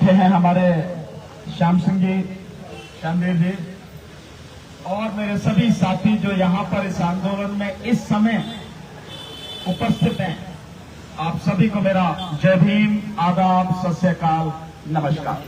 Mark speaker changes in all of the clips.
Speaker 1: बैठे हैं हमारे श्यामदेव जी और मेरे सभी साथी जो यहां पर इस आंदोलन में इस समय उपस्थित हैं, आप सभी को मेरा जय भीम, आदाब, सत श्री अकाल, नमस्कार।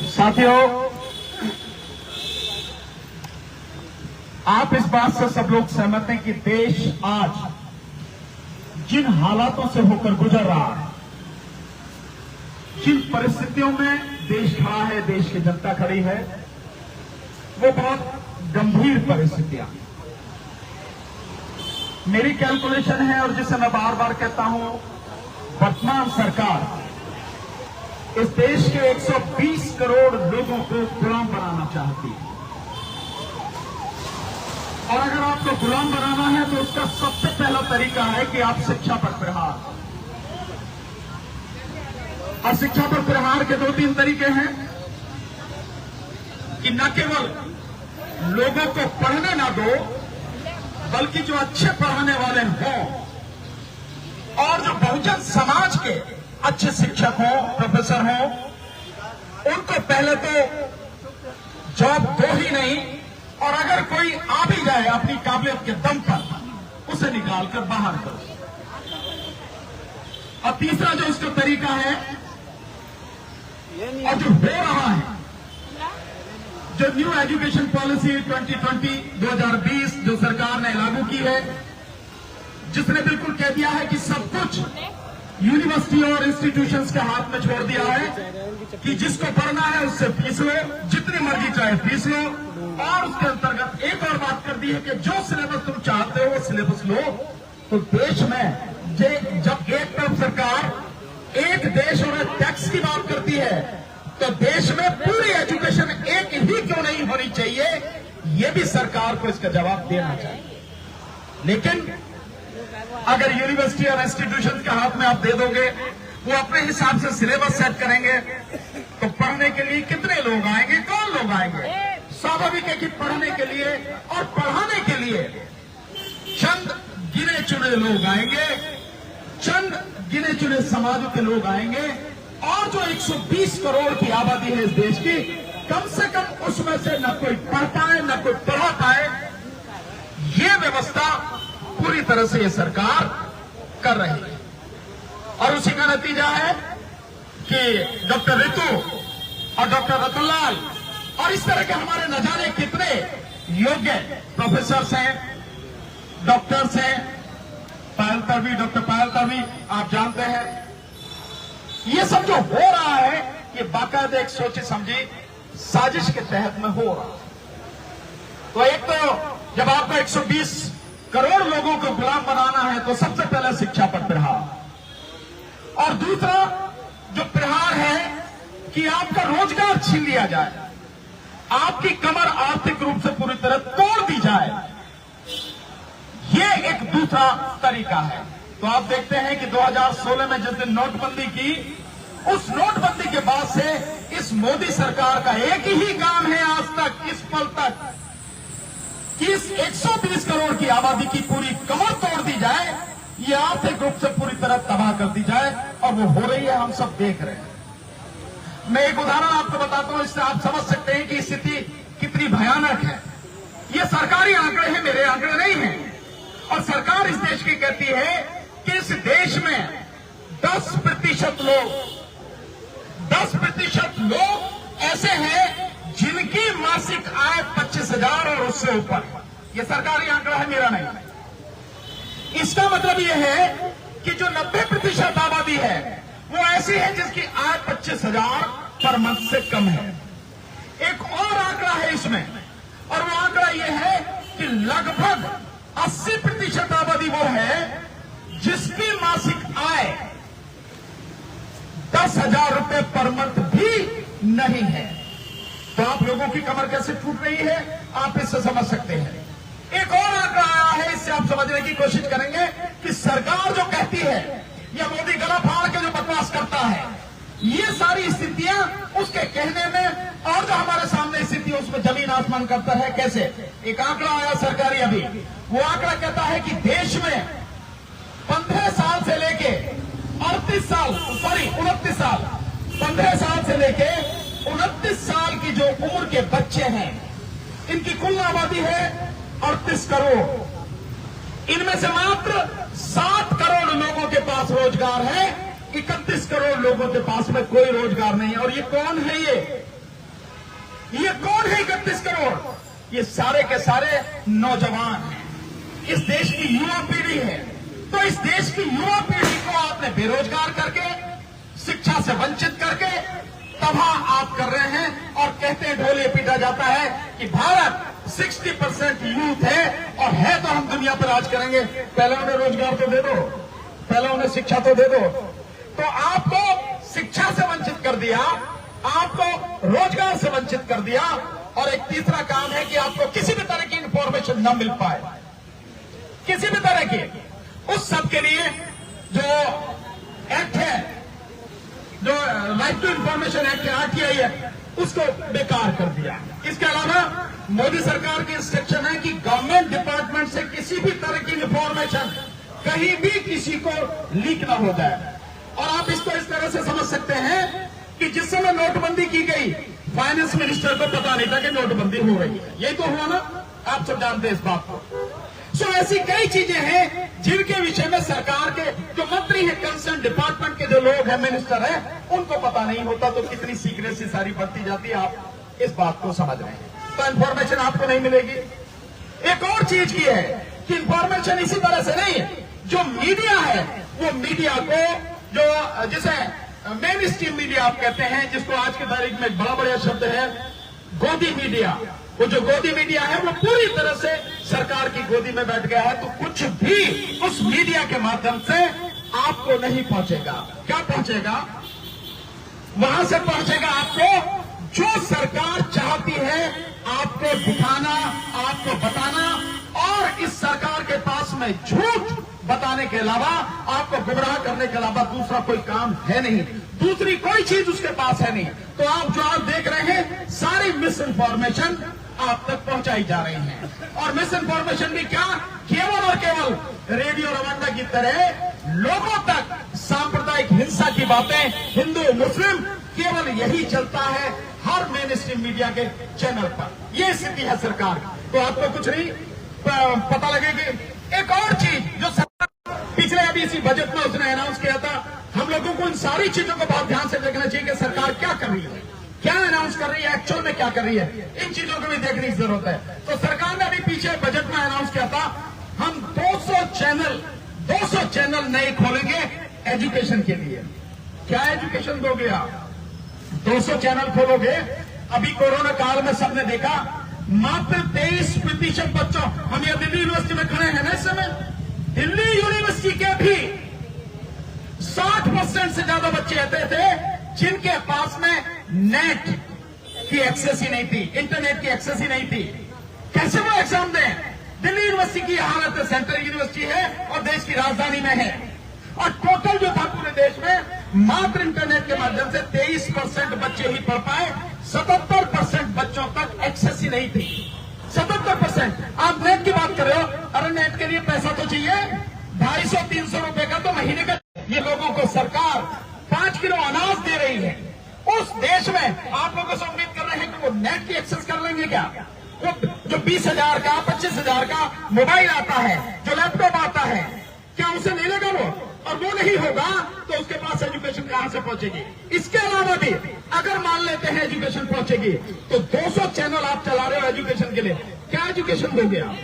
Speaker 1: साथियों, आप इस बात से सब लोग सहमत हैं कि देश आज जिन हालातों से होकर गुजर रहा है, जिन परिस्थितियों में देश खड़ा है, देश की जनता खड़ी है, वो बहुत गंभीर परिस्थितियां। मेरी कैलकुलेशन है और जिसे मैं बार बार कहता हूं, वर्तमान सरकार इस देश के 120 करोड़ लोगों को गुलाम बनाना चाहती है और अगर आपको गुलाम बनाना है तो उसका सबसे पहला तरीका है कि आप शिक्षा पर प्रहार, और शिक्षा पर प्रहार के 2-3 तरीके हैं कि न केवल लोगों को पढ़ने ना दो, बल्कि जो अच्छे पढ़ाने वाले हों और जो बहुजन समाज के अच्छे शिक्षक हों, प्रोफेसर हों, उनको पहले तो जॉब दो ही नहीं, और अगर कोई आ भी जाए अपनी काबिलियत के दम पर, उसे निकालकर बाहर करो। और तीसरा जो इसका तरीका है और जो हो रहा है, जो न्यू एजुकेशन पॉलिसी 2020 जो सरकार ने लागू की है, जिसने बिल्कुल कह दिया है कि सब कुछ यूनिवर्सिटी और इंस्टीट्यूशंस के हाथ में छोड़ दिया है कि जिसको पढ़ना है उससे फीस लो, जितनी मर्जी चाहे फीस लो, और उसके अंतर्गत एक और बात कर दी है कि जो सिलेबस तुम चाहते हो वो सिलेबस लो। तो देश में जब एक तरफ सरकार एक देश और एक टैक्स की बात करती है, तो देश में पूरी एजुकेशन एक ही क्यों नहीं होनी चाहिए, ये भी सरकार को इसका जवाब देना चाहिए। लेकिन अगर यूनिवर्सिटी और इंस्टीट्यूशन के हाथ में आप दे दोगे, वो अपने हिसाब से सिलेबस सेट करेंगे, तो पढ़ने के लिए कितने लोग आएंगे, कौन लोग आएंगे? स्वाभाविक है कि पढ़ने के लिए और पढ़ाने के लिए चंद गिने चुने लोग आएंगे, चंद गिने चुने समाजों के लोग आएंगे, और जो 120 करोड़ की आबादी है इस देश की, कम से कम उसमें से न कोई पढ़ पाए न कोई पढ़ा पाए, ये व्यवस्था पूरी तरह से ये सरकार कर रही है। और उसी का नतीजा है कि डॉक्टर ऋतु और डॉक्टर रतनलाल और इस तरह के हमारे न जाने कितने योग्य प्रोफेसर्स हैं, डॉक्टर्स हैं, डॉक्टर पायल तन्वी, आप जानते हैं, ये सब जो हो रहा है, ये बाकायदा एक सोची समझी साजिश के तहत में हो रहा है। तो एक तो जब आपको 120 करोड़ लोगों को गुलाम बनाना है, तो सबसे पहले शिक्षा पर प्रहार, और दूसरा जो प्रहार है कि आपका रोजगार छीन लिया जाए, आपकी कमर आर्थिक रूप से पूरी तरह तोड़ दी जाए, ये एक दूसरा तरीका है। तो आप देखते हैं कि 2016 में जिस दिन नोटबंदी की, उस नोटबंदी के बाद से इस मोदी सरकार का एक ही काम है आज तक, इस पल तक, कि इस 120 करोड़ की आबादी की पूरी कमर तोड़ दी जाए, ये आर्थिक रूप से पूरी तरह तबाह कर दी जाए, और वो हो रही है, हम सब देख रहे हैं। मैं एक उदाहरण आपको बताता हूं, इससे आप समझ सकते हैं कि स्थिति कितनी भयानक है। ये सरकारी आंकड़े हैं, मेरे आंकड़े नहीं हैं, और सरकार इस देश की कहती है कि इस देश में 10% लोग ऐसे हैं जिनकी मासिक आय 25,000 और उससे ऊपर। यह सरकारी आंकड़ा है, मेरा नहीं। इसका मतलब यह है कि जो 90% आबादी है वो ऐसी है जिसकी आय 25,000 पर मंथ से कम है। एक और आंकड़ा है इसमें, और वो आंकड़ा यह है कि लगभग 80% आबादी वो है जिसकी मासिक आय 10,000 रुपए पर मंथ भी नहीं है। तो आप लोगों की कमर कैसे टूट रही है, आप इससे समझ सकते हैं। एक और आंकड़ा आया है, इससे आप समझने की कोशिश करेंगे कि सरकार जो कहती है या मोदी गला फाड़ के जो बकवास करता है, ये सारी स्थितियां उसके कहने में और जो हमारे सामने स्थिति है उसमें जमीन आसमान का अंतर है। कैसे? एक आंकड़ा आया सरकारी अभी, वो आंकड़ा कहता है कि देश में 15 साल से लेके 29 साल 15 साल से लेके 29 साल की जो उम्र के बच्चे हैं, इनकी कुल आबादी है 38 करोड़। इनमें से मात्र 7 करोड़ लोगों के पास रोजगार है, 31 करोड़ लोगों के पास में कोई रोजगार नहीं है। और ये कौन है? ये कौन है 31 करोड़? ये सारे के सारे नौजवान हैं, इस देश की युवा पीढ़ी है। तो इस देश की युवा पीढ़ी को आपने बेरोजगार करके, शिक्षा से वंचित करके तबाह आप कर रहे हैं। और कहते हैं, ढोल ये पीटा जाता है कि भारत 60% यूथ है और है तो हम दुनिया पर राज करेंगे। पहले उन्हें रोजगार तो दे दो, पहले उन्हें शिक्षा तो दे दो। तो आपको शिक्षा से वंचित कर दिया, आपको रोजगार से वंचित कर दिया। और एक तीसरा काम है कि आपको किसी भी तरह की इंफॉर्मेशन न मिल पाए, किसी भी तरह की। उस सब के लिए जो एक्ट है, जो राइट टू इंफॉर्मेशन एक्ट है, RTI है, उसको बेकार कर दिया। इसके अलावा मोदी सरकार की इंस्ट्रक्शन है कि गवर्नमेंट डिपार्टमेंट से किसी भी तरह की इंफॉर्मेशन कहीं भी किसी को लीक ना हो जाए। और आप इसको इस तरह से समझ सकते हैं कि जिस समय नोटबंदी की गई, फाइनेंस मिनिस्टर को पता नहीं था कि नोटबंदी हो रही है। यही तो हुआ ना, आप सब जानते हैं इस बात को। ऐसी कई चीजें हैं जिनके विषय में सरकार के जो मंत्री हैं, कंसर्न डिपार्टमेंट के जो लोग हैं, मिनिस्टर हैं, उनको पता नहीं होता। तो कितनी सीक्रेसी सारी बढ़ती जाती है, आप इस बात को समझ रहे हैं। तो इंफॉर्मेशन आपको नहीं मिलेगी। एक और चीज की है कि इंफॉर्मेशन इसी तरह से नहीं, जो मीडिया है वो मीडिया को, जो जिसे मेन स्ट्रीम मीडिया आप कहते हैं, जिसको आज की तारीख में एक बड़ा बढ़िया शब्द है गोदी मीडिया, वो जो गोदी मीडिया है वो पूरी तरह से सरकार की गोदी में बैठ गया है। तो कुछ भी उस मीडिया के माध्यम से आपको नहीं पहुंचेगा। क्या पहुंचेगा? वहां से पहुंचेगा आपको जो सरकार चाहती है आपको दिखाना, आपको बताना। और इस सरकार के पास में झूठ बताने के अलावा, आपको गुमराह करने के अलावा दूसरा कोई काम है नहीं, दूसरी कोई चीज उसके पास है नहीं। तो आप जो आप देख रहे हैं, सारी मिस इन्फॉर्मेशन आप तक पहुंचाई जा रही है। और मिस इन्फॉर्मेशन भी क्या, केवल और केवल रेडियो रवांडा की तरह लोगों तक सांप्रदायिक हिंसा की बातें, हिंदू मुस्लिम, केवल यही चलता है हर मेन स्ट्रीम मीडिया के चैनल पर। यह स्थिति है सरकार। तो आपको कुछ नहीं पता लगेगी। एक और चीज जो सरकार पिछले अभी इसी बजट में उसने अनाउंस किया था, हम लोगों को इन सारी चीजों को बहुत ध्यान से देखना चाहिए कि सरकार क्या कर रही है, क्या अनाउंस कर रही है, एक्चुअल में क्या कर रही है। इन चीजों को भी देखने की जरूरत है। तो सरकार ने अभी पीछे बजट में अनाउंस किया था, हम 200 चैनल नए खोलेंगे एजुकेशन के लिए। क्या एजुकेशन दोगे आप? 200 चैनल खोलोगे। अभी कोरोना काल में सबने देखा, मात्र 23% बच्चों, हम ये दिल्ली यूनिवर्सिटी में खड़े हैं ना इस समय, दिल्ली यूनिवर्सिटी के भी 60% से ज्यादा बच्चे ऐसे थे जिनके पास में नेट की एक्सेस ही नहीं थी, इंटरनेट की एक्सेस ही नहीं थी। कैसे वो एग्जाम दें? दिल्ली यूनिवर्सिटी की हालत है, सेंट्रल यूनिवर्सिटी है और देश की राजधानी में है। और टोटल जो था पूरे देश में, मात्र इंटरनेट के माध्यम से 23% बच्चे ही पढ़ पाए, 77% बच्चों तक एक्सेस ही नहीं थी। 77%। आप नेट की बात कर रहे हो, अरे नेट के लिए पैसा तो चाहिए, 250-300 रुपए का तो महीने का। ये लोगों को सरकार 5 किलो अनाज दे रही है। उस देश में आप लोगों से उम्मीद कर रहे हैं कि वो नेट की एक्सेस कर लेंगे क्या? वो जो 20,000 का 25,000 का मोबाइल आता है, जो लैपटॉप आता है, क्या उसे ले लेगा वो? और वो नहीं होगा तो उसके पास एजुकेशन कहां से पहुंचेगी? इसके अलावा भी अगर मान लेते हैं एजुकेशन पहुंचेगी, तो 200 चैनल आप चला रहे हो एजुकेशन के लिए, क्या एजुकेशन दोगे आप?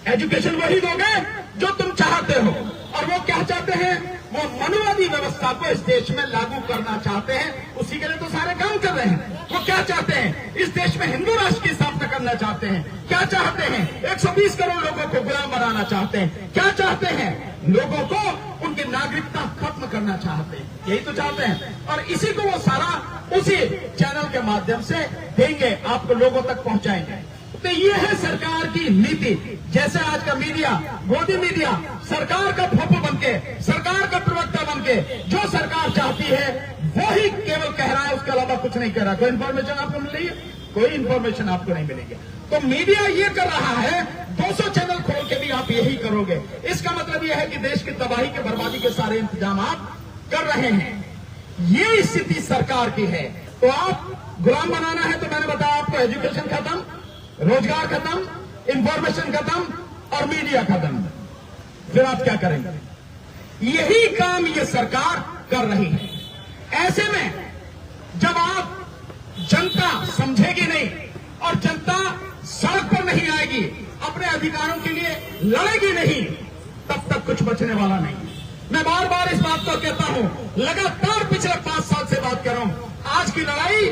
Speaker 1: एजुकेशन वही दोगे जो तुम चाहते हो। और वो क्या चाहते हैं? वो मनुवादी व्यवस्था को इस देश में लागू करना चाहते हैं। उसी के लिए तो सारे काम कर रहे हैं। वो क्या चाहते हैं? इस देश में हिंदू राष्ट्र की स्थापना करना चाहते हैं। क्या चाहते हैं? 120 करोड़ लोगों को गुलाम बनाना चाहते हैं। क्या चाहते हैं? लोगों को उनकी नागरिकता खत्म करना चाहते हैं। यही तो चाहते हैं। और इसी को वो सारा उसी चैनल के माध्यम से देंगे, आपको लोगों तक पहुंचाएंगे। तो ये है सरकार की नीति। जैसे आज का मीडिया, गोदी मीडिया, सरकार का फोपो बनके, सरकार का प्रवक्ता बनके जो सरकार चाहती है वो ही केवल कह रहा है, उसके अलावा कुछ नहीं कह रहा। कोई इंफॉर्मेशन आपको मिल रही है? कोई इंफॉर्मेशन आपको नहीं मिलेगी। तो मीडिया ये कर रहा है, 200 चैनल खोल के भी आप यही करोगे। इसका मतलब यह है कि देश की तबाही के बर्बादी के सारे इंतजाम आप कर रहे हैं। ये स्थिति सरकार की है। तो आप गुलाम बनाना है तो मैंने बताया आपको एजुकेशन खत्म, रोजगार खत्म, इंफॉर्मेशन खत्म और मीडिया खत्म। फिर आप क्या करेंगे? यही काम ये सरकार कर रही है। ऐसे में जब आप जनता समझेगी नहीं और जनता सड़क पर नहीं आएगी, अपने अधिकारों के लिए लड़ेगी नहीं, तब तक कुछ बचने वाला नहीं। मैं बार बार इस बात को कहता हूं, लगातार पिछले 5 साल से बात कर रहा हूं। आज की लड़ाई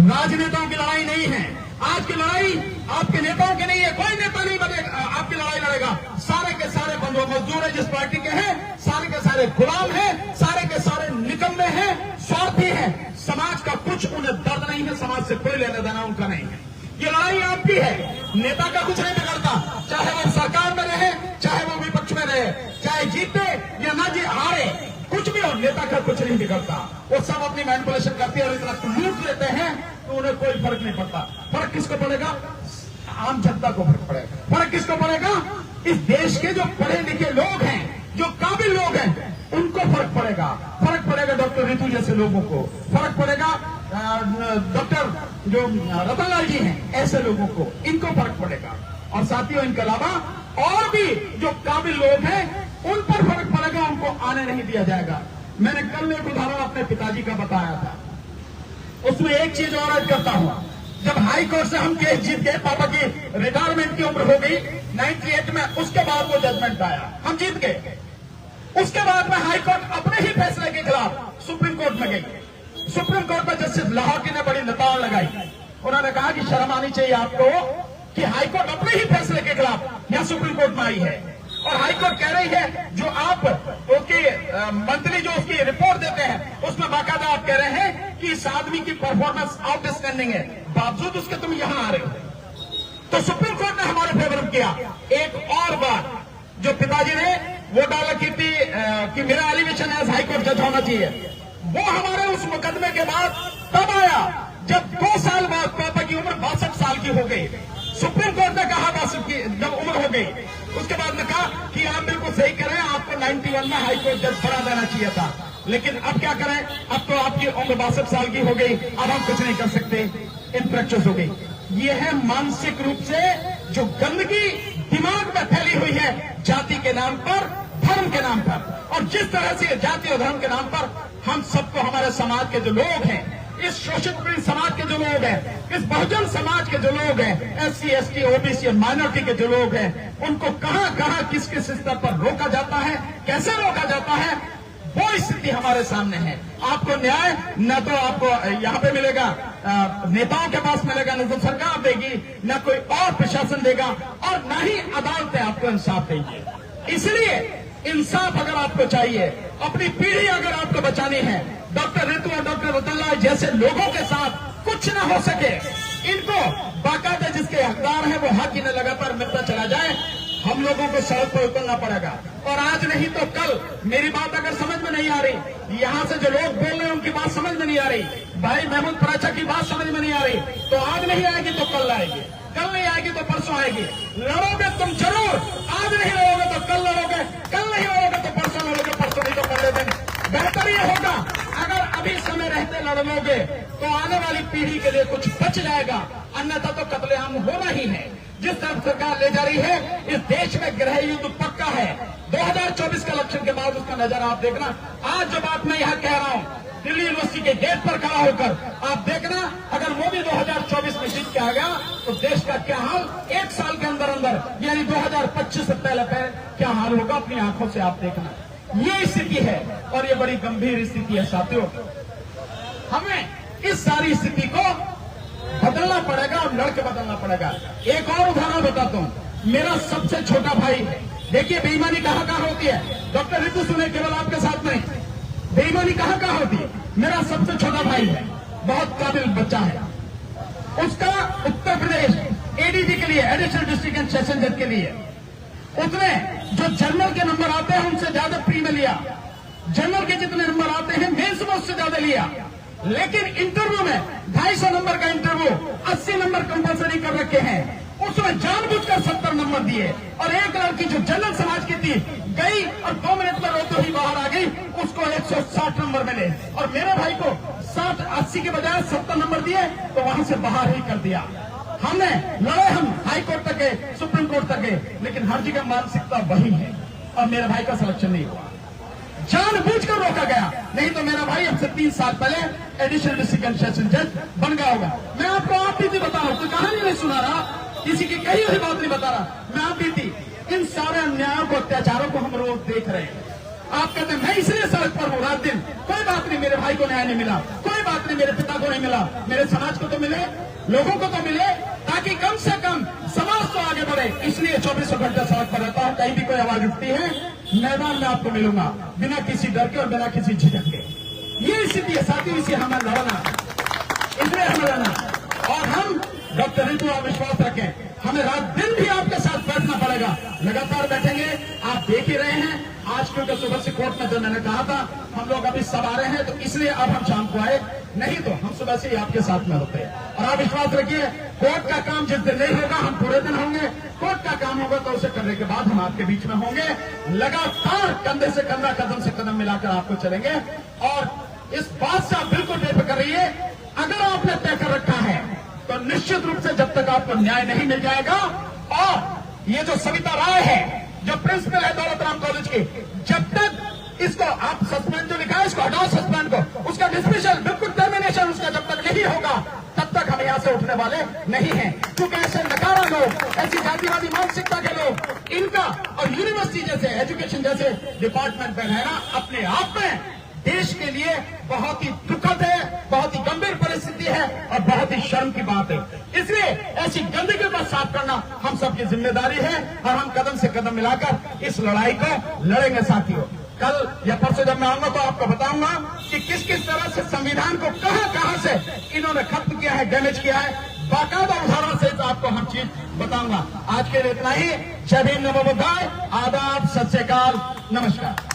Speaker 1: राजनेताओं की लड़ाई नहीं है। आज की लड़ाई आपके नेताओं की नहीं है। कोई नेता नहीं बनेगा आपकी लड़ाई लड़ेगा। सारे के सारे बंधु मजदूर है जिस पार्टी के हैं, सारे के सारे गुलाम हैं, सारे के सारे निकम्मे हैं, स्वार्थी हैं। समाज का कुछ उन्हें दर्द नहीं है, समाज से कोई लेना देना उनका नहीं है। ये लड़ाई आपकी है। नेता का कुछ नहीं बिगड़ता, चाहे वो सरकार में रहे, चाहे वो विपक्ष में रहे, चाहे जीते या ना हारे, कुछ भी हो, नेता का कुछ नहीं बिगड़ता। वो सब अपनी मैनिपुलेशन करते हैं और इतना लूट लेते हैं तो उन्हें कोई फर्क नहीं पड़ता। फर्क किसको पड़ेगा? आम जनता को फर्क पड़ेगा। फर्क किसको पड़ेगा? इस देश के जो पढ़े लिखे लोग हैं, जो काबिल लोग हैं, उनको फर्क पड़ेगा। फर्क पड़ेगा डॉक्टर रितु जैसे लोगों को, फर्क पड़ेगा डॉक्टर जो रतनलाल जी हैं ऐसे लोगों को, इनको फर्क पड़ेगा। और साथियों, इनके अलावा और भी जो काबिल लोग हैं उन पर फर्क पड़ेगा, उनको आने नहीं दिया जाएगा। मैंने कल एक उदाहरण अपने पिताजी का बताया था, उसमें एक चीज और ऐड करता हूं। जब हाई कोर्ट से हम केस जीत गए, पापा की रिटायरमेंट की उम्र हो गई 98 में, उसके बाद वो जजमेंट आया, हम जीत गए। उसके बाद में हाई कोर्ट अपने ही फैसले के खिलाफ सुप्रीम कोर्ट में गई। सुप्रीम कोर्ट में जस्टिस लाहौटी ने बड़ी लताड़ लगाई। उन्होंने कहा कि शर्म आनी चाहिए आपको कि हाई कोर्ट अपने ही फैसले के खिलाफ यहां सुप्रीम कोर्ट में आई है। और हाई कोर्ट कह रही है जो आप उसकी मंत्री जो उसकी रिपोर्ट देते हैं उसमें बाकायदा आप कह रहे हैं कि इस आदमी की परफॉर्मेंस आउटस्टैंडिंग है, बावजूद उसके तुम यहां आ रहे हो। तो सुप्रीम कोर्ट ने हमारे फेवर में किया। एक और बात जो पिताजी ने वो डाला की थी कि मेरा एलिवेशन एज हाई कोर्ट जज होना चाहिए, वो हमारे उस मुकदमे के बाद तब आया जब 2 साल बाद पापा की उम्र 62 साल की हो गई। सुप्रीम कोर्ट ने कहा 62 की जब उम्र हो गई, उसके बाद ने कहा कि आप बिल्कुल सही करें, आपको 91 में हाई कोर्ट जज बना देना चाहिए था। लेकिन अब क्या करें, अब तो आपकी उम्र 62 साल की हो गई, अब हम कुछ नहीं कर सकते, इनफ्रैक्चर्स हो गई। ये है मानसिक रूप से जो गंदगी दिमाग में फैली हुई है, जाति के नाम पर, धर्म के नाम पर। और जिस तरह से जाति और धर्म के नाम पर हम सबको, हमारे समाज के जो लोग हैं, इस शोषित पीड़ित समाज के जो लोग हैं, इस बहुजन समाज के जो लोग हैं, SC, ST, OBC और माइनॉरिटी के जो लोग हैं, उनको कहां कहां किस किस स्तर पर रोका जाता है, कैसे रोका जाता है, वो स्थिति हमारे सामने है। आपको न्याय न तो आपको यहाँ पे मिलेगा, नेताओं के पास मिलेगा, न तो सरकार देगी, न कोई और प्रशासन देगा, और न ही अदालतें आपको इंसाफ देंगी। इसलिए इंसाफ अगर आपको चाहिए, अपनी पीढ़ी अगर आपको बचानी है, डॉक्टर रितु और डॉक्टर रतनलाल जैसे लोगों के साथ कुछ न हो सके, इनको बाकायदा जिसके हकदार हैं वो हक इन्हें लगातार मिलता चला जाए, हम लोगों को सड़क पर उतरना पड़ेगा। और आज नहीं तो कल, मेरी बात अगर समझ में नहीं आ रही, यहाँ से जो लोग बोल रहे हैं उनकी बात समझ में नहीं आ रही, भाई महमूद पराचा की बात समझ में नहीं आ रही, तो आज नहीं आएगी तो कल आएगी, कल नहीं आएगी तो परसों आएगी। लड़ोगे तुम जरूर, आज नहीं लड़ोगे तो कल लड़ोगे, कल नहीं लड़ोगे तो परसों लड़ोगे, परसों नहीं तो पहले दिन। बेहतर ये होगा अगर अभी समय रहते लड़ लोगे तो आने वाली पीढ़ी के लिए कुछ बच जाएगा, अन्यथा तो कत्लेआम होना ही है। जिस तरफ सरकार ले जा रही है, इस देश में गृह युद्ध पक्का है। 2024 का इलेक्शन के बाद उसका नजारा आप देखना। आज जो बात मैं यहाँ कह रहा हूँ, दिल्ली यूनिवर्सिटी के गेट पर खड़ा होकर आप देखना, अगर मोदी 2024 में जीत के आ गया तो देश का क्या हाल 1 साल के अंदर अंदर, यानी 2025 से पहले क्या हाल होगा, अपनी आंखों से आप देखना। ये स्थिति है और ये बड़ी गंभीर स्थिति है साथियों। हमें इस सारी स्थिति को बदलना पड़ेगा और लड़के बदलना पड़ेगा। एक और उदाहरण बताता हूं, मेरा सबसे छोटा भाई, देखिए बेईमानी कहां कहां होती है, डॉक्टर रितु सुने केवल आपके साथ नहीं, बेईमानी कहां कहां होती है। मेरा सबसे छोटा भाई है, बहुत काबिल बच्चा है, उसका उत्तर प्रदेश ADG के लिए, एडिशनल डिस्ट्रिक्ट एंड सेशन जज के लिए, उसने जो जनरल के नंबर आते हैं उनसे ज्यादा प्री में लिया, जनरल के जितने नंबर आते हैं मेंस में उससे ज्यादा लिया। लेकिन इंटरव्यू में 250 नंबर का इंटरव्यू 80 नंबर कंपलसरी कर रखे हैं। उसमें जानबूझकर 70 नंबर दिए और एक लड़की जो जनरल समाज की थी गई और 2 मिनट में रोते ही बाहर आ गई, उसको 160 नंबर मिले और मेरे भाई को 80 के बजाय 70 नंबर दिए तो वहां से बाहर ही कर दिया। हमने लड़े, हम हाई कोर्ट तक गए, सुप्रीम कोर्ट तक गए, लेकिन हर जगह मानसिकता वही है और मेरे भाई का सिलेक्शन नहीं हुआ। जानबूझकर रोका गया, नहीं तो मेरा भाई अब से 3 साल पहले एडिशनल डिस्ट्रिक्ट सेशन जज बन गया होगा। मैं आपको आप बीती बता रहा हूं, कोई कहानी नहीं सुना रहा, किसी की कही हुई बात नहीं बता रहा, मैं आप बीती इन सारे अन्यायों को, अत्याचारों को हम रोज देख रहे हैं। आप कहते हैं मैं इसलिए सड़क पर हूं रात दिन, कोई बात नहीं, मेरे भाई को न्याय नहीं मिला, कोई बात नहीं, मेरे पिता को नहीं मिला, मेरे समाज को तो मिले, लोगों को तो मिले, ताकि कम से कम समाज तो आगे बढ़े। इसलिए 24 घंटे सड़क पर रहता हूं। कहीं भी कोई आवाज उठती है, मैदान में आपको मिलूंगा, बिना किसी डर के और बिना किसी झिझक के। ये स्थिति है साथियों, इसे हमें लड़ना, इसलिए हमें लड़ना। और हम डॉक्टर ऋतु आप विश्वास रखें, हमें रात दिन भी आपके साथ बैठना पड़ेगा, लगातार बैठेंगे। आप देख ही रहे हैं आज क्योंकि सुबह से कोर्ट में जो मैंने कहा था हम लोग अभी सब आ रहे हैं, तो इसलिए अब हम शाम को आए, नहीं तो हम सुबह से ही आपके साथ में होते हैं। और आप विश्वास रखिए, कोर्ट का काम जिस दिन नहीं होगा हम पूरे दिन होंगे, कोर्ट का काम होगा तो उसे करने के बाद हम आपके बीच में होंगे, लगातार कंधे से कंधा, कदम से कदम मिलाकर आपको चलेंगे। और इस बात से आप बिल्कुल बेफिक्र रहिए, अगर आपने तय कर रखा है तो निश्चित रूप से जब तक आपको न्याय नहीं मिल जाएगा, और ये जो सविता राय है जो प्रिंसिपल है दौलत राम कॉलेज की, जब तक इसको आप सस्पेंड जो लिखा है इसको हटाओ, सस्पेंड को, उसका डिसमिसल बिल्कुल टर्मिनेशन उसका जब तक नहीं होगा तब तक हम यहां से उठने वाले नहीं हैं। क्योंकि ऐसे नकारा लोग, ऐसी जातिवादी मानसिकता के लोग, इनका और यूनिवर्सिटी जैसे एजुकेशन जैसे डिपार्टमेंट में रहना अपने आप में देश के लिए बहुत ही दुखद है, बहुत ही गंभीर परिस्थिति है और बहुत ही शर्म की बात है। इसलिए ऐसी गंदगी को साफ करना हम सबकी जिम्मेदारी है और हम कदम से कदम मिलाकर इस लड़ाई को लड़ेंगे साथियों। कल या परसों जब मैं आऊंगा तो आपको बताऊंगा कि किस किस तरह से संविधान को कहां से इन्होंने खत्म किया है, डैमेज किया है, बाकायदा उदाहरण से आपको हर चीज बताऊंगा। आज के लिए इतना ही। जय भीम, नमो बुद्धाय, आदाब, सत श्री अकाल, नमस्कार।